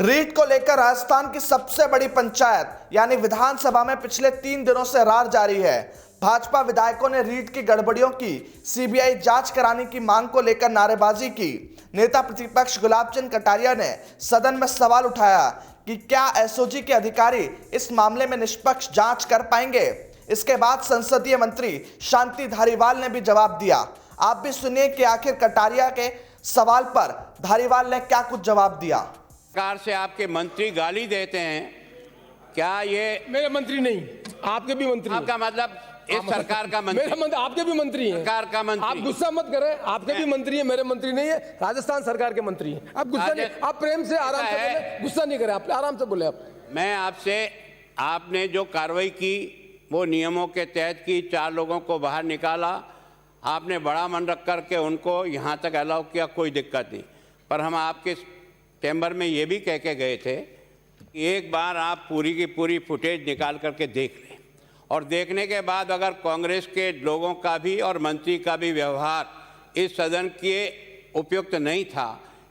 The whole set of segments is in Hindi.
रीट को लेकर राजस्थान की सबसे बड़ी पंचायत यानी विधानसभा में पिछले 3 दिनों से रार जारी है। भाजपा विधायकों ने रीट की गड़बड़ियों की सीबीआई जांच कराने की मांग को लेकर नारेबाजी की। नेता प्रतिपक्ष गुलाब चंद कटारिया ने सदन में सवाल उठाया कि क्या एसओजी के अधिकारी इस मामले में निष्पक्ष जांच कर पाएंगे। इसके बाद संसदीय मंत्री शांति धारीवाल ने भी जवाब दिया। आप भी सुनिए कि आखिर कटारिया के सवाल पर धारीवाल ने क्या कुछ जवाब दिया। सरकार से आपके मंत्री गाली देते हैं, क्या ये मेरे मंत्री नहीं, आपके भी मंत्री आपका मतलब इस सरकार का मंत्री? मेरा मंत्री, आपके भी मंत्री हैं। सरकार का मंत्री। आप गुस्सा मत करें, आपके भी मंत्री हैं, मेरे मंत्री नहीं है, राजस्थान सरकार के मंत्री हैं। आप गुस्सा नहीं, आप प्रेम से आराम से बोले, गुस्सा नहीं करें, आप आराम से बोले। आप मैं आपसे, आपने जो कार्रवाई की वो नियमों के तहत की, 4 लोगों को बाहर निकाला, आपने बड़ा मन रख करके उनको यहाँ तक अलाउ किया, कोई दिक्कत नहीं। पर हम आपके चैम्बर में ये भी कह के गए थे कि एक बार आप पूरी की पूरी फुटेज निकाल करके देख लें, और देखने के बाद अगर कांग्रेस के लोगों का भी और मंत्री का भी व्यवहार इस सदन के उपयुक्त नहीं था,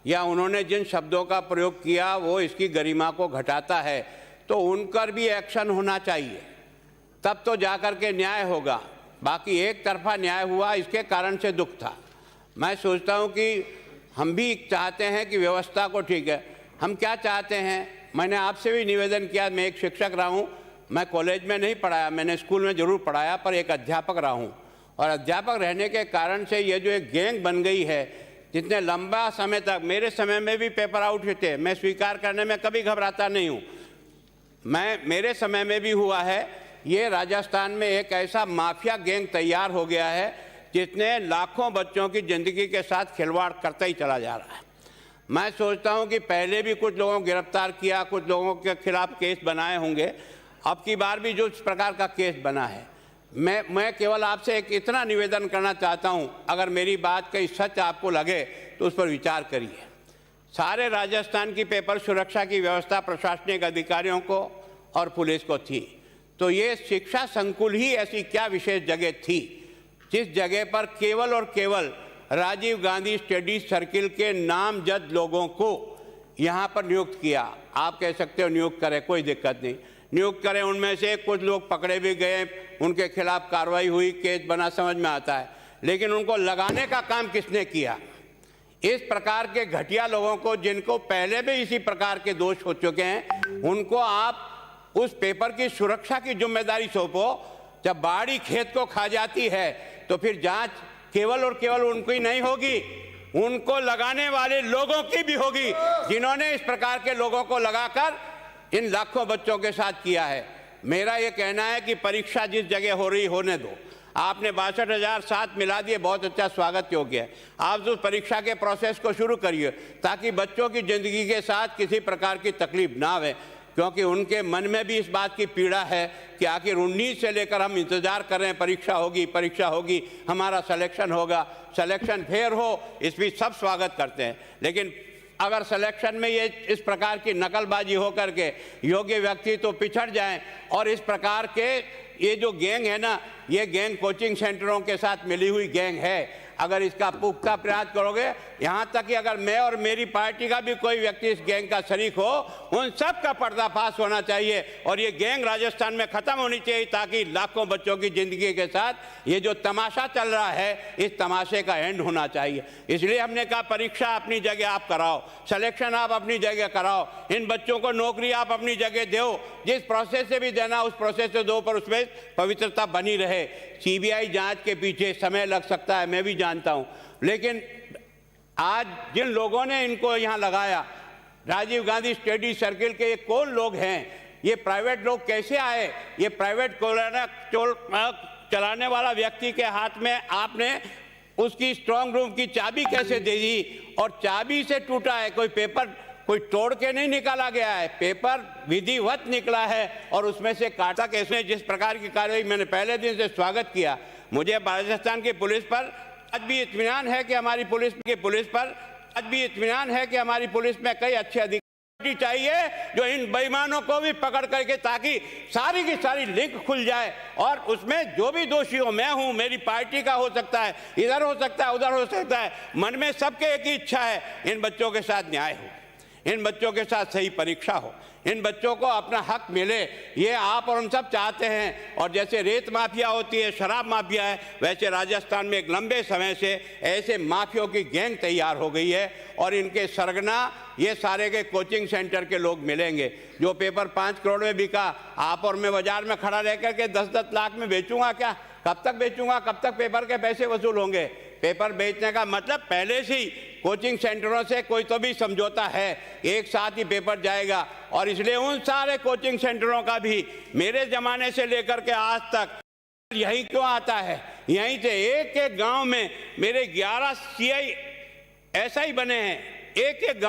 या उन्होंने जिन शब्दों का प्रयोग किया वो इसकी गरिमा को घटाता है, तो उन पर भी एक्शन होना चाहिए, तब तो जाकर के न्याय होगा। बाकी एक तरफा न्याय हुआ, इसके कारण से दुख था। मैं सोचता हूँ कि हम भी चाहते हैं कि व्यवस्था को ठीक है। हम क्या चाहते हैं, मैंने आपसे भी निवेदन किया, मैं एक शिक्षक रहा हूँ, मैं कॉलेज में नहीं पढ़ाया, मैंने स्कूल में ज़रूर पढ़ाया, पर एक अध्यापक रहा हूँ, और अध्यापक रहने के कारण से ये जो एक गैंग बन गई है, जितने लंबा समय तक, मेरे समय में भी पेपर आउट थे, मैं स्वीकार करने में कभी घबराता नहीं हूँ, मेरे समय में भी हुआ है। ये राजस्थान में एक ऐसा माफिया गैंग तैयार हो गया है जिसने लाखों बच्चों की ज़िंदगी के साथ खिलवाड़ करता ही चला जा रहा है। मैं सोचता हूं कि पहले भी कुछ लोगों को गिरफ्तार किया, कुछ लोगों के खिलाफ केस बनाए होंगे, अब की बार भी जो इस प्रकार का केस बना है, मैं केवल आपसे एक इतना निवेदन करना चाहता हूं, अगर मेरी बात कहीं सच आपको लगे तो उस पर विचार करिए। सारे राजस्थान की पेपर सुरक्षा की व्यवस्था प्रशासनिक अधिकारियों को और पुलिस को थी, तो ये शिक्षा संकुल ही ऐसी क्या विशेष जगह थी जिस जगह पर केवल और केवल राजीव गांधी स्टडी सर्किल के नामजद लोगों को यहाँ पर नियुक्त किया। आप कह सकते हो नियुक्त करें, कोई दिक्कत नहीं, नियुक्त करें। उनमें से कुछ लोग पकड़े भी गए, उनके खिलाफ कार्रवाई हुई, केस बना, समझ में आता है, लेकिन उनको लगाने का काम किसने किया? इस प्रकार के घटिया लोगों को, जिनको पहले भी इसी प्रकार के दोष हो चुके हैं, उनको आप उस पेपर की सुरक्षा की जिम्मेदारी सौंपो। जब बाड़ी खेत को खा जाती है तो फिर जांच केवल और केवल उनको ही नहीं होगी, उनको लगाने वाले लोगों की भी होगी, जिन्होंने इस प्रकार के लोगों को लगाकर इन लाखों बच्चों के साथ किया है। मेरा ये कहना है कि परीक्षा जिस जगह हो रही होने दो। आपने 62,007 मिला दिए, बहुत अच्छा, स्वागत योग्य है। आप उस परीक्षा के प्रोसेस को शुरू करिए ताकि बच्चों की ज़िंदगी के साथ किसी प्रकार की तकलीफ ना आवे, क्योंकि उनके मन में भी इस बात की पीड़ा है कि आखिर 19 से लेकर हम इंतज़ार कर रहे हैं, परीक्षा होगी, हमारा सिलेक्शन होगा, सिलेक्शन फेयर हो, इस भी सब स्वागत करते हैं। लेकिन अगर सिलेक्शन में ये इस प्रकार की नकलबाजी हो करके योग्य व्यक्ति तो पिछड़ जाएं, और इस प्रकार के ये जो गैंग है ना, ये गैंग कोचिंग सेंटरों के साथ मिली हुई गैंग है। अगर इसका पुख्ता प्रयास करोगे, यहाँ तक कि अगर मैं और मेरी पार्टी का भी कोई व्यक्ति इस गैंग का शरीक हो, उन सब का पर्दाफाश होना चाहिए और ये गैंग राजस्थान में खत्म होनी चाहिए, ताकि लाखों बच्चों की जिंदगी के साथ ये जो तमाशा चल रहा है, इस तमाशे का एंड होना चाहिए। इसलिए हमने कहा परीक्षा अपनी जगह आप कराओ, सिलेक्शन आप अपनी जगह कराओ, इन बच्चों को नौकरी आप अपनी जगह दो, जिस प्रोसेस से भी देना उस प्रोसेस से दो, पर उसमें पवित्रता बनी रहे। सीबीआई जांच के पीछे समय लग सकता है, मैं भी जानता हूं, लेकिन आज जिन लोगों ने इनको यहां लगाया, राजीव गांधी स्टडी सर्किल के ये कौन लोग हैं? ये प्राइवेट लोग कैसे आए? ये प्राइवेट चलाने वाला व्यक्ति के हाथ में आपने उसकी स्ट्रांग रूम की चाबी कैसे दे दी? और चाबी से टूटा है, कोई पेपर कोई तोड़ के नहीं निकाला गया है, पेपर विधिवत निकला है, और उसमें से काटा कैसे, जिस प्रकार की कार्रवाई मैंने पहले दिन से स्वागत किया। मुझे राजस्थान की पुलिस पर आज भी इत्मीनान है कि हमारी पुलिस में कई अच्छे अधिकारी चाहिए जो इन बेईमानों को भी पकड़ करके, ताकि सारी की सारी लिंक खुल जाए, और उसमें जो भी दोषी हो, मैं हूं, मेरी पार्टी का हो सकता है, इधर हो सकता है, उधर हो सकता है, मन में सबके एक ही इच्छा है, इन बच्चों के साथ न्याय हो। इन बच्चों के साथ सही परीक्षा हो, इन बच्चों को अपना हक मिले, ये आप और हम सब चाहते हैं। और जैसे रेत माफिया होती है, शराब माफिया है, वैसे राजस्थान में एक लंबे समय से ऐसे माफियों की गैंग तैयार हो गई है और इनके सरगना ये सारे के कोचिंग सेंटर के लोग मिलेंगे। जो पेपर 5 करोड़ में बिका, आप और मैं बाजार में खड़ा रह करके 10-10 लाख में बेचूंगा क्या? कब तक बेचूंगा? कब तक पेपर के पैसे वसूल होंगे? पेपर बेचने का मतलब पहले से ही कोचिंग सेंटरों से कोई तो भी समझौता है, एक साथ ही पेपर जाएगा। और इसलिए उन सारे कोचिंग सेंटरों का भी मेरे जमाने से लेकर के आज तक यही क्यों आता है, यहीं से एक एक गांव में मेरे 11 सीआई ऐसा ही बने हैं, एक एक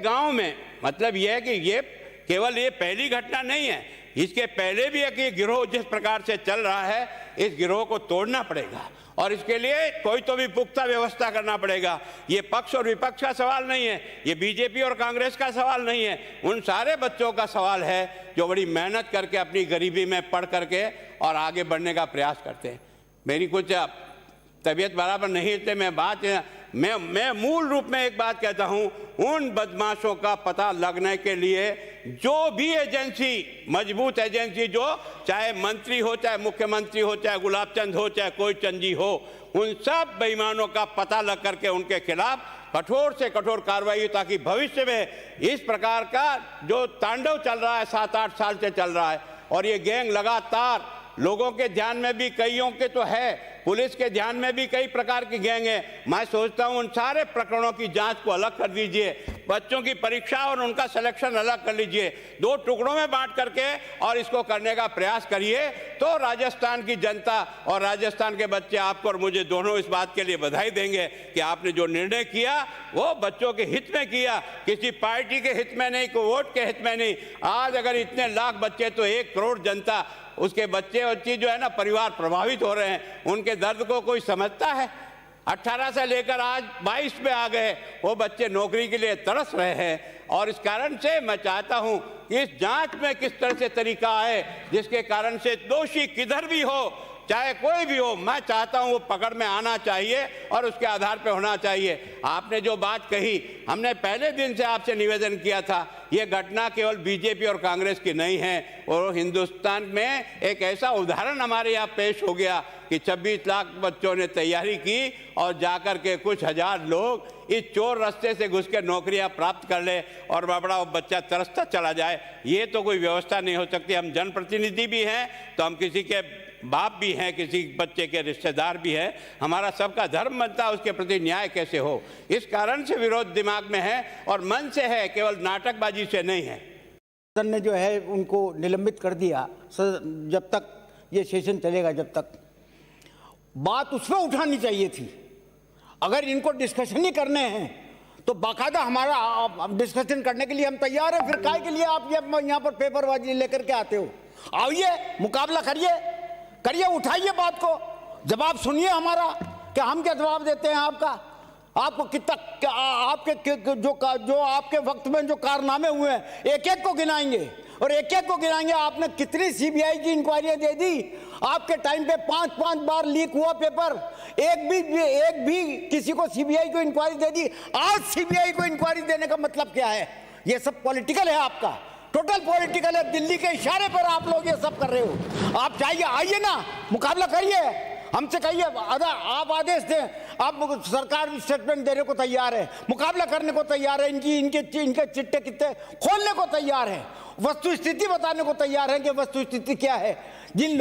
गांव में। मतलब यह है कि ये केवल ये पहली घटना नहीं है, इसके पहले भी एक ये गिरोह जिस प्रकार से चल रहा है, इस गिरोह को तोड़ना पड़ेगा और इसके लिए कोई तो भी पुख्ता व्यवस्था करना पड़ेगा। ये पक्ष और विपक्ष का सवाल नहीं है, ये बीजेपी और कांग्रेस का सवाल नहीं है, उन सारे बच्चों का सवाल है जो बड़ी मेहनत करके अपनी गरीबी में पढ़ करके और आगे बढ़ने का प्रयास करते हैं। मेरी कुछ तबीयत बराबर नहीं है, मैं मूल रूप में एक बात कहता हूं, उन बदमाशों का पता लगने के लिए जो भी एजेंसी, मजबूत एजेंसी, जो चाहे मंत्री हो, चाहे मुख्यमंत्री हो, चाहे गुलाब चंद हो, चाहे कोई चंदी हो, उन सब बेईमानों का पता लग करके उनके खिलाफ कठोर से कठोर कार्रवाई हो, ताकि भविष्य में इस प्रकार का जो तांडव चल रहा है 7-8 साल से चल रहा है, और ये गैंग लगातार लोगों के ध्यान में भी कईयों के तो है, पुलिस के ध्यान में भी कई प्रकार की गैंग है। मैं सोचता हूं उन सारे प्रकरणों की जांच को अलग कर दीजिए, बच्चों की परीक्षा और उनका सिलेक्शन अलग कर लीजिए, 2 टुकड़ों में बांट करके और इसको करने का प्रयास करिए, तो राजस्थान की जनता और राजस्थान के बच्चे आपको और मुझे दोनों इस बात के लिए बधाई देंगे कि आपने जो निर्णय किया वो बच्चों के हित में किया, किसी पार्टी के हित में नहीं, कोई वोट के हित में नहीं। आज अगर इतने लाख बच्चे तो 1 करोड़ जनता, उसके बच्चे बच्ची जो है ना, परिवार प्रभावित हो रहे हैं, उनके दर्द को कोई समझता है? 18 से लेकर आज 22 में आ गए, वो बच्चे नौकरी के लिए तरस रहे हैं। और इस कारण से मैं चाहता हूं कि इस जांच में किस तरह से तरीका आए जिसके कारण से दोषी किधर भी हो, चाहे कोई भी हो, मैं चाहता हूं वो पकड़ में आना चाहिए और उसके आधार पर होना चाहिए। आपने जो बात कही, हमने पहले दिन से आपसे निवेदन किया था, ये घटना केवल बीजेपी और कांग्रेस की नहीं है, और हिंदुस्तान में एक ऐसा उदाहरण हमारे यहाँ पेश हो गया कि 26 लाख बच्चों ने तैयारी की और जाकर के कुछ हजार लोग इस चोर रास्ते से घुस के नौकरियां प्राप्त कर ले और बड़ा बच्चा तरसता चला जाए। ये तो कोई व्यवस्था नहीं हो सकती। हम जनप्रतिनिधि भी हैं तो हम किसी के बाप भी हैं, किसी बच्चे के रिश्तेदार भी हैं, हमारा सबका धर्म बनता है उसके प्रति न्याय कैसे हो। इस कारण से विरोध दिमाग में है और मन से है, केवल नाटकबाजी से नहीं है। सदन ने जो है उनको निलंबित कर दिया जब तक ये सेशन चलेगा, जब तक बात उसमें उठानी चाहिए थी। अगर इनको डिस्कशन ही करने हैं तो बाकायदा हमारा डिस्कशन करने के लिए हम तैयार हैं। फिर काहे के लिए आप ये यहाँ पर पेपरबाजी लेकर के आते हो? आइए, मुकाबला करिए, उठाइए बात को, जवाब सुनिए हमारा, कि हम क्या जवाब देते हैं आपको कितना, आपके जो आपके वक्त में जो कारनामे हुए हैं एक एक को गिनाएंगे और एक एक को गिनाएंगे। आपने कितनी सीबीआई की इंक्वायरियां दे दी? आपके टाइम पे 5-5 बार लीक हुआ पेपर, एक भी किसी को सीबीआई को इंक्वायरी दे दी। आज सीबीआई को इंक्वायरी देने का मतलब क्या है? ये सब पॉलिटिकल है, आपका टोटल पॉलिटिकल है। दिल्ली के इशारे पर आप लोग ये सब कर रहे हो। आप चाहिए, आइए ना, मुकाबला करिए, हमसे कहिए, आप आदेश दें। आप सरकार स्टेटमेंट देने को तैयार है, मुकाबला करने को तैयार है, इनके चिट्टे कितने खोलने को तैयार है, वस्तु स्थिति बताने को तैयार है कि वस्तु स्थिति क्या है। जिन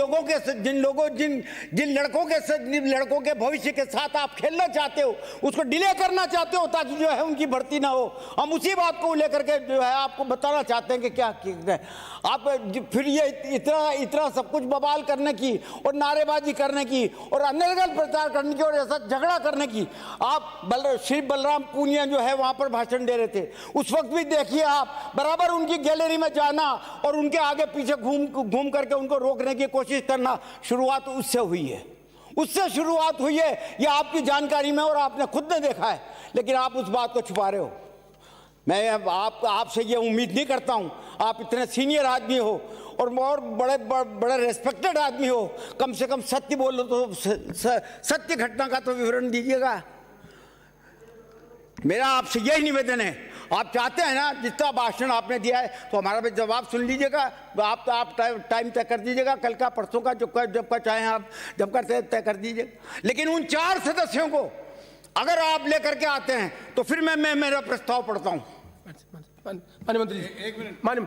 लड़कों के भविष्य के साथ आप खेलना चाहते हो, उसको डिले करना चाहते हो ताकि जो है उनकी भर्ती ना हो, हम उसी बात को लेकर के जो है आपको बताना चाहते हैं कि क्या आप फिर ये इतना सब कुछ बवाल करने की और नारेबाजी करने की और अनर्गल प्रचार करने की और ऐसा झगड़ा करने की। आप श्री बलराम पूनिया जो है वहां पर भाषण दे रहे थे, उस वक्त भी देखिए आप बराबर उनकी गैलरी में जाना और उनके आगे पीछे घूम करके उनको रोकने की कोशिश करना, शुरुआत उससे हुई है। ये आपकी जानकारी में और आपने खुद ने देखा है, लेकिन आप उस बात को छुपा रहे हो। मैं आपसे ये उम्मीद नहीं करता हूं, आप इतने सीनियर आदमी हो और बड़े रेस्पेक्टेड आदमी हो, कम से कम सत्य बोलो तो सत्य घटना का तो विवरण दीजिएगा। मेरा आपसे यही निवेदन है, आप चाहते हैं ना जितना भाषण आपने दिया है तो हमारा भी जवाब सुन लीजिएगा। आप टाइम तय कर दीजिएगा, कल का परसों का, जब का चाहें आप, जब का तय कर दीजिएगा। लेकिन उन 4 सदस्यों को अगर आप लेकर के आते हैं तो फिर मैं मेरा प्रस्ताव पढ़ता हूं। माननीय मंत्री जी, एक मिनट। माननीय